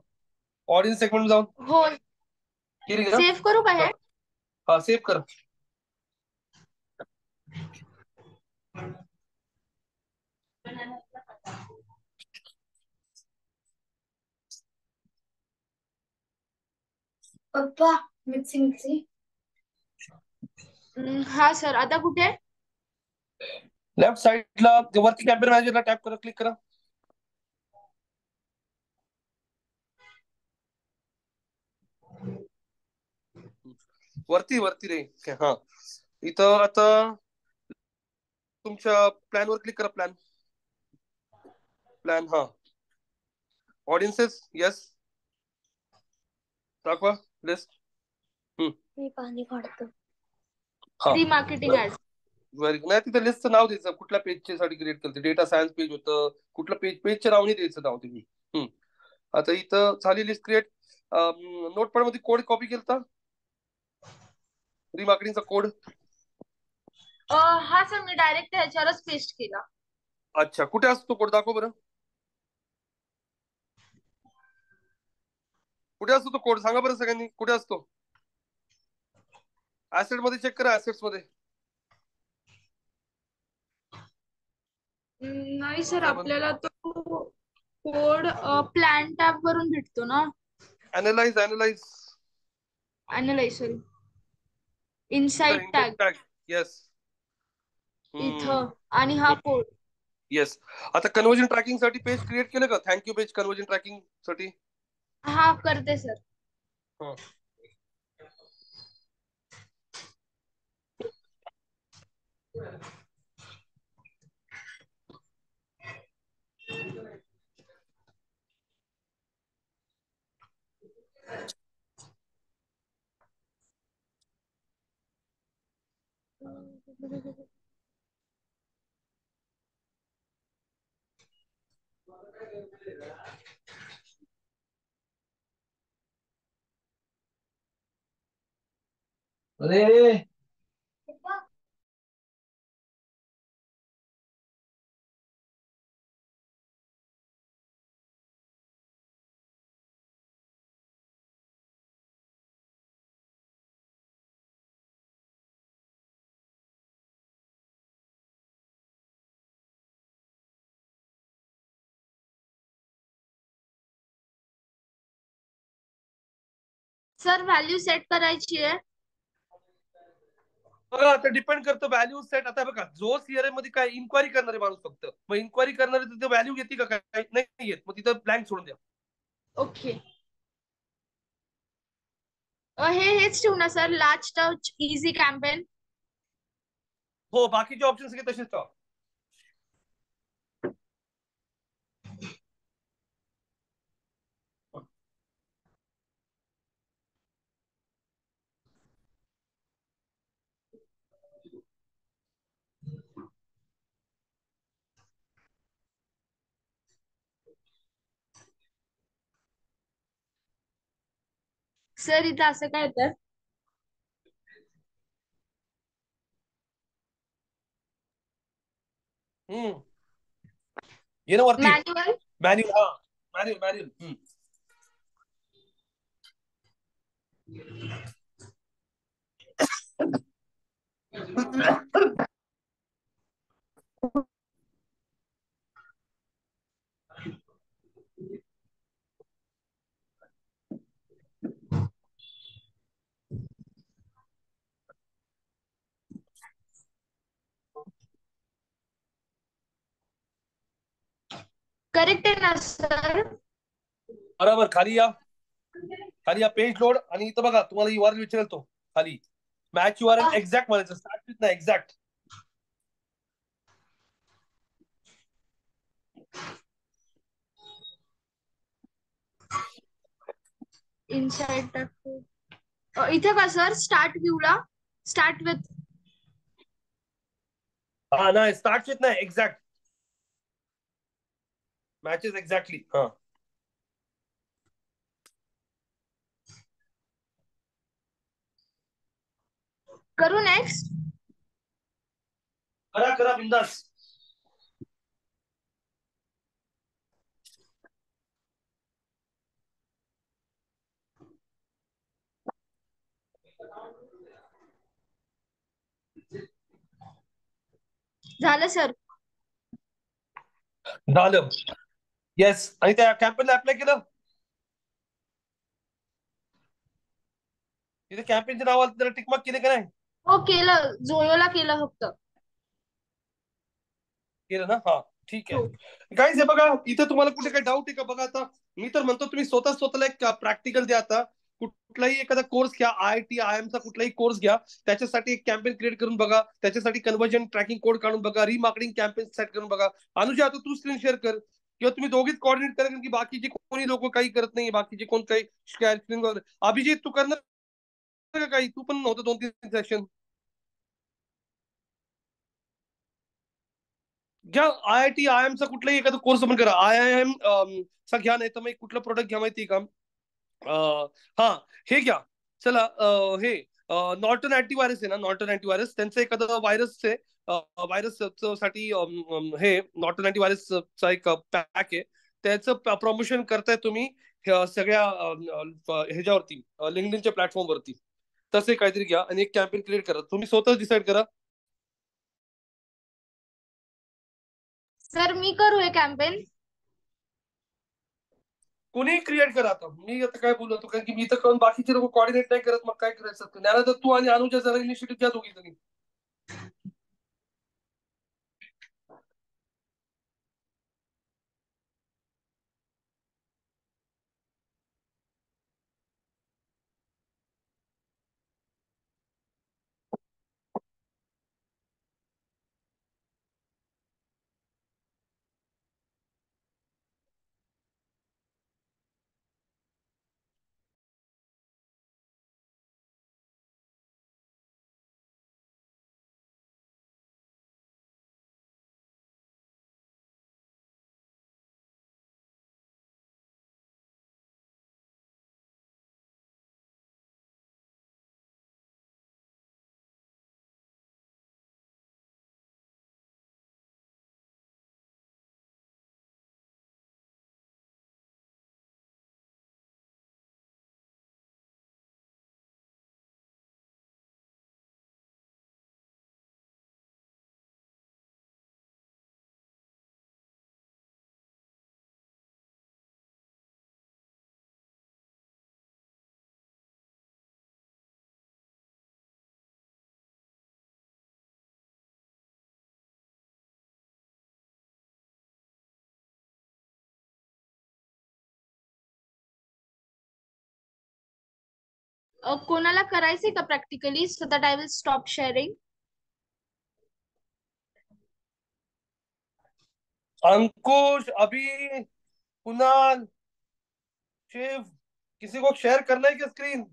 ऑडियन्स सेगमेंट जाऊन हो. केली का? सेव्ह करू का हे? हा सेव्ह कर. पप्पा मिक्सी. हा सर. आता कुठे आहे? लेफ्ट साइडला वरती कॅम्पेन मॅनेजरला टॅप करा, क्लिक करा. वरती वरती रे. हा इथं आता तुमच्या प्लॅन वर क्लिक करा. प्लॅन प्लॅन हा ऑडियन्सेस येस दाखवा लिस्ट. मी पाणी काढतो. हा फ्री मार्केटिंग ऍड. व्हेरी नाही तिथे लिस्टचं नाव द्यायचं. कुठल्या पेजच्या साठी क्रिएट केलं? डेटा सायन्स पेज होतं. कुठलं पेजच्या नाव नाही द्यायचं नाव तुम्ही. आता इथं झाली लिस्ट क्रिएट. नोटपॅड मध्ये कोड कॉपी केलता रिमार्केटिंगचा कोड. हा सर. मी डायरेक्ट ह्याच्यावरच पेस्ट केला. अच्छा कुठे असतो कोड? दाखव बरं. कुठे असतो तो कोड? सांगा बरं सगळ्यांनी. कुठे असतो? ऍसेट मध्ये चेक करा. ऍसेट्स मध्ये नाही सर. काय बरं? आपल्याला तो कोड प्लॅन टॅब वरून भेटतो ना. Analyse analyse analyse sorry. Inside tag tag yes. इथं आणि हा कोड. येस. आता कन्वर्जन ट्रॅकिंग साठी पेज क्रिएट केलं का? थँक्यू पेज कन्वर्जन ट्रॅकिंग साठी. हा करते सर. हा. अरे सर व्हॅल्यू सेट करायची आहे. बघा आता डिपेंड करतं व्हॅल्यू सेट. आता बघा जो सीआरएम मध्ये काय इन्क्वायरी करणारे माणूस फक्त. मग इन्क्वायरी करणारे तिथे व्हॅल्यू घेते का? काय नाही येत. मग तिथं ब्लँक सोडून द्या. ओके. हेच ठेवू ना sir. Large touch easy campaign. हो बाकीचे ऑप्शन सगळे तसेच ठेवा. सर इथं असं काय तर ये ना वरती मॅन्युअल. मॅन्युअल. हा मॅन्युअल मॅन्युअल. करेक्ट आहे ना सर? बरोबर. खाली या, खाली या, पेज लोड. आणि इथं बघा, तुम्हाला URL विचारतो खाली. मॅच URL एक्झॅक्ट म्हणायचं, स्टार्ट विथ ना एक्झॅक्ट. इनसाइड टाकतो. इथे का सर स्टार्ट व्ह्यूला स्टार्ट विथ. हा नाही, स्टार्ट विथ नाही, एक्झॅक्ट मॅचेस एक्झॅक्टली. हा करू नेक्स्ट. करा करा बिंदास. झालं सर. झालं. येस. आणि त्या कॅम्पेनला अप्लाय केलं. तिथे कॅम्पेनच्या नावाला त्याला टिकमार्क केले का नाही? हो केलं, जोयोला केलं फक्त. केलं ना? हा ठीक हो. आहे. काहीच आहे बघा, इथं तुम्हाला कुठे काही डाऊट आहे का बघा. आता मी तर म्हणतो तुम्ही स्वतःला एक प्रॅक्टिकल द्या. आता कुठलाही एखादा कोर्स घ्या, IIT IIM चा कुठलाही कोर्स घ्या, त्याच्यासाठी एक कॅम्पेन क्रिएट करून बघा, त्याच्यासाठी कन्व्हर्जन ट्रॅकिंग कोड काढून बघा, रिमार्केटिंग कॅम्पेन सेट करून बघा. अनुजा आता तू स्क्रीन शेअर कर, किंवा तुम्ही दोघीच कॉर्डिनेट करा, कारण की बाकीचे कोणी लोक काही करत नाही, बाकीचे कोण काही स्क्रीन वगैरे. अभिजित तू करणार का काही? तू पण नव्हतं 2-3 सेशन. घ्या IIT IIM चा कुठलाही एखादा कोर्स पण करा. IIM चा घ्या, नाही तर मग कुठलं प्रोडक्ट घ्या माहिती का? हा हे घ्या. चला हे नॉर्टन अँटीव्हायरस आहे ना, नॉर्टन अँटीव्हायरस त्यांचं एखादं व्हायरस आहे. व्हायरस साठी हे नॉर्टन अँटीव्हायरसचा एक पॅक आहे, त्याचं प्रमोशन करताय तुम्ही सगळ्या ह्याच्यावरती, लिंक्डइनच्या प्लॅटफॉर्मवरती. तसे काहीतरी घ्या आणि एक कॅम्पेन क्रिएट करा. तुम्ही स्वतःच डिसाईड करा. सर मी करू हे कॅम्पेन? कोणी क्रिएट करा. आता मी आता काय बोलतो, कारण की मी तर करून बाकीचे लोक कॉर्डिनेट नाही करत, मग काय करायचं? तर तू आणि अनुजा जरा इनिशिएटिव्ह घ्या दोघी जणी. कोणाला करायचंय का practically, so that I will stop sharing. Ankush, Abhi, Kunal, Shiv, किसी को शेयर करना है क्या स्क्रीन?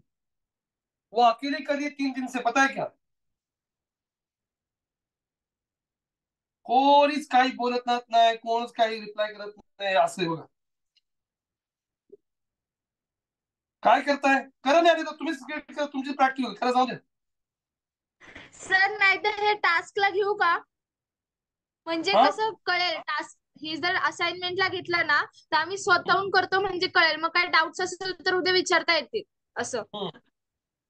वो अकेले कर रही है 3 दिन से, पता है क्या? कोणीच काही बोलत नाही, कोणच काही रिप्लाय करत नाही, असं आहे बघा. काय करताय? करा नाही आले तर तुम्हीच करा, तुमची प्रॅक्टिस होईल. खरं जाऊ द्या. सर नाही तर हे टास्कला घेऊ का? म्हणजे हा? कसं कळेल टास्क ही जर असाइनमेंटला घेतला ना तर आम्ही स्वतःहून करतो म्हणजे कळेल. मग काय डाऊट्स असेल तर उद्या विचारता येतील असं.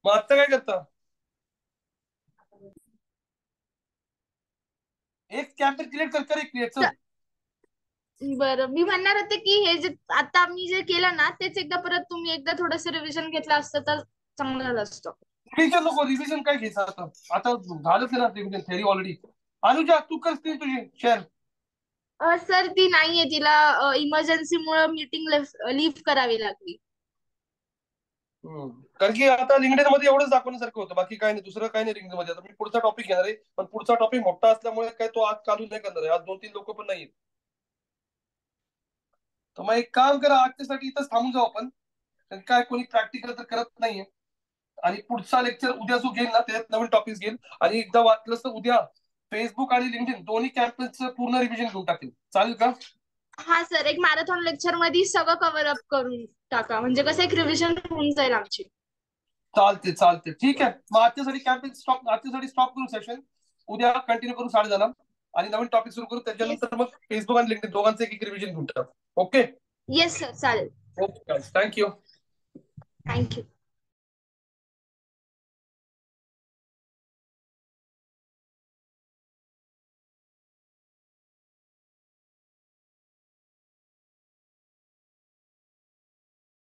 मग आता काय करता? एक कॅम्पेन क्रिएट कर, क्रिएट चल. बरं मी म्हणणार होते की हे जे आता मी जे केलं ना तेच एकदा परत तुम्ही एकदा थोडंसं रिव्हिजन घेतलं असतं तर चांगलं झालं असतं. रिव्हिजन नको, रिव्हिजन काय घ्यायचं आता? आता झालंच ना रिव्हिजन, थेरी ऑलरेडी. अनुजा तू कर स्क्रीन तुझी शेअर. सर ती नाहीये, तिला इमर्जन्सीमुळे मीटिंग लीव्ह करावी लागली. कारण की आता लिंक्डइन मध्ये एवढंच दाखवण्यासारखं होतं, बाकी काय नाही, दुसरं काय नाही लिंक्डइन मध्ये. आता मी पुढचा टॉपिक घेणार आहे, पण पुढचा टॉपिक मोठा असल्यामुळे काय तो आज चालू नाही करणार आहे. आज 2-3 लोक पण नाहीत. तर मग एक काम करा, आजच्यासाठी इथंच थांबून जाऊ आपण. कारण काय कोणी प्रॅक्टिकल तर करत नाहीये. आणि पुढचा लेक्चर उद्या जो घेईल ना त्याच्यात नवीन टॉपिक्स घेईल. आणि एकदा वाटलं तर उद्या फेसबुक आणि लिंक्डइन दोन्ही कॅम्पेनचं पूर्ण रिव्हिजन घेऊन टाकेल. चालेल का? हा सर, एक मॅरेथॉन लेक्चर मध्ये सगळं कव्हर अप करून टाका, म्हणजे कसं एक रिव्हिजन होऊन जाईल आमची. चालते ठीक आहे. मग आजच्यासाठी कॅम्पेन स्टॉप, आजच्यासाठी स्टॉप करू सेशन. उद्या कंटिन्यू करू 10:30 आणि नवीन टॉपिक सुरू करू. त्याच्यानंतर मग फेसबुक आणि लिंक्डइन दोघांचं एक रिव्हिजन घेऊन टाकू. ओके? येस सर, चालेल. Okay, thank you. थँक्यू.